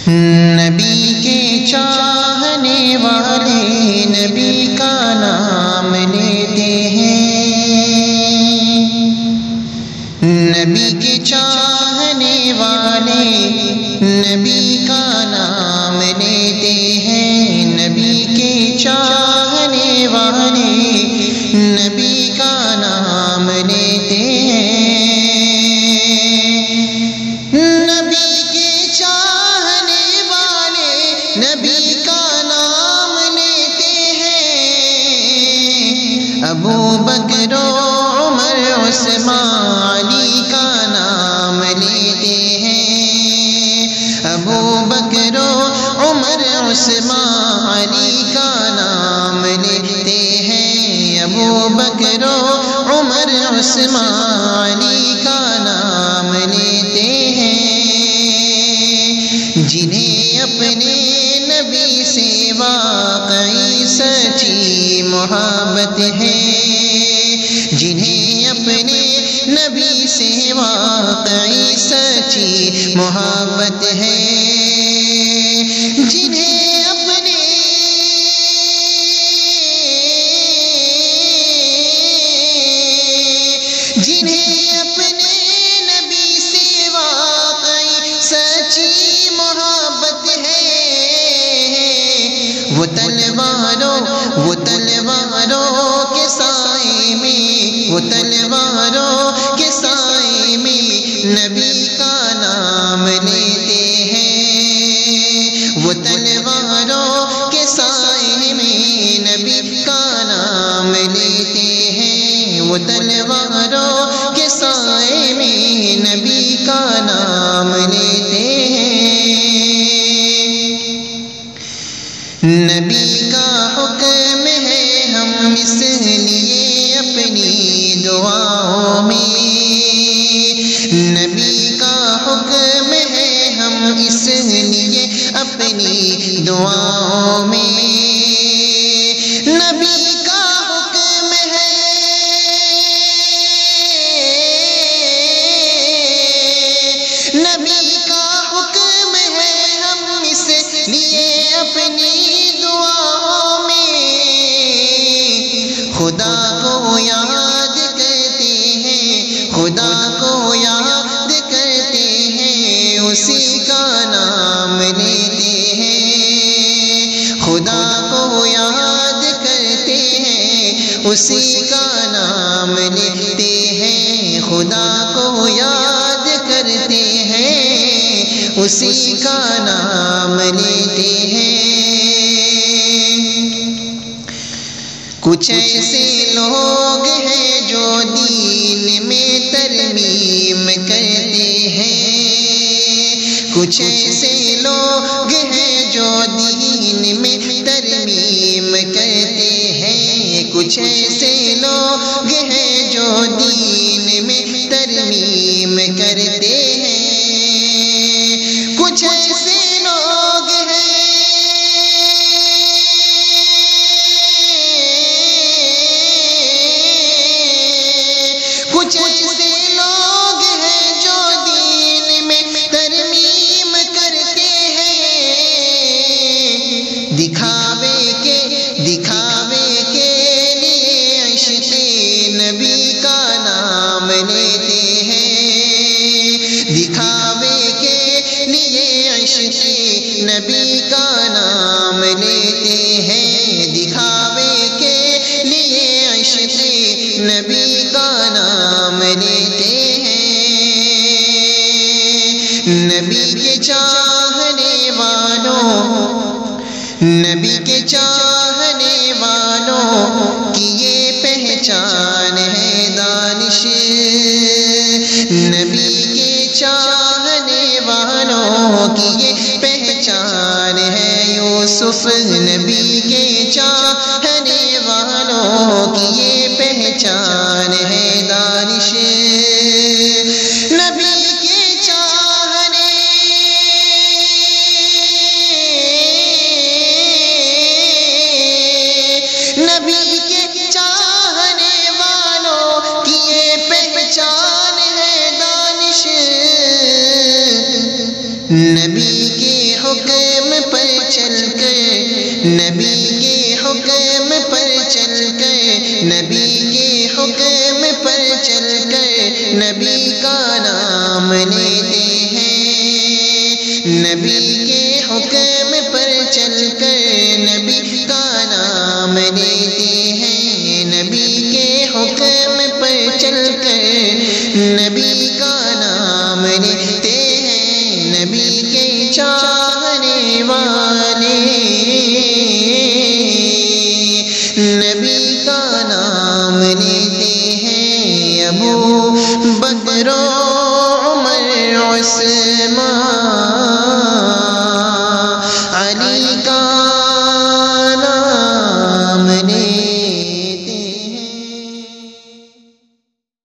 نبی کے چاہنے والے نبی کا نام لیتے ہیں، نبی کے چاہنے والے نبی کا نام لیتے ہیں، نبی کے چاہنے والے نبی کا نام لیتے ہیں، نبی کے چاہنے والے نبی کا نام لیتے ہیں، ابو بکر و عمر عثمان علی کا نام لیتے ہیں، ابو بکر و عمر عثمان علی کا نام لیتے ہیں، ابو بکر و عمر عثمان علی کا نام لیتے ہیں، جنہیں اپنے نبی سے واقعی سچی محبت ہے، جنہیں اپنے نبی سے واقعی سچی محبت ہے، جنہیں اپنے نبی سے واقعی سچی محبت ہے، وہ تلواروں کے سائے میں، وہ تلواروں کے سائے میں نبی کا نام لیتے ہیں، وہ تلواروں کے سائے میں نبی کا نام لیتے ہیں، وہ تلواروں کے سائے میں نبی کا نام لیتے ہیں، نبی کا حکم ہے ہم اس لیے اپنی دعاؤں میں، نبی کا حکم ہے ہم اس لیے اپنی دعاؤں میں، نبی کا حکم ہے، نبی کا حکم ہے ہم اس لیے اپنی دعاؤں میں خدا کو یاد کرتے ہیں، خدا کو یاد کرتے ہیں، اسی کا نام لیتے ہیں، خدا کو یاد کرتے ہیں، اسی کا نام لیتے ہیں، خدا کو یاد کرتے ہیں، اسی کا نام لیتے ہیں، کچھ ایسے لوگ ہیں جو دین میں ترمیم کرتے ہیں، کچھ ایسے لوگ ہیں جو دین میں ترمیم کرتے ہیں، کچھ ایسے لوگ ہیں جو دین میں ترمیم کرتے ہیں، کچھ ایسے لوگ ہیں کچھ ایسے لوگ ہیں جو دین میں ترمیم کرتے ہیں، دکھاوے کے لیے عشق نبی کا نام لیتے ہیں، دکھاوے کے لیے عشق نبی کا نام لیتے ہیں، دکھاوے کے لیے عشق نبی کا نام لیتے ہیں، نبی کے چاہنے والوں، نبی کے چاہنے والوں کی یہ پہچان ہے دانش، نبی کے چاہنے والوں کی یہ پہچان ہے یوسف، نبی کے چاہنے والوں کی یہ پہچان ہے دانش، نبی کے چاہنے نبی کے چاہنے والوں کی یہ پہچان ہے دانش، نبی کے نبی کے حکم پر چل کر، نبی کے حکم پر چل کر نبی کا نام لیتے ہیں، نبی کے حکم پر چل کر نبی کا نام لیتے ہیں، نبی کے حکم پر چل کر نبی کا نام لیتے ہیں، نبی کے چاہنے والے نبی کا نام لیتے ہیں، ابو بکر و عمر عثمان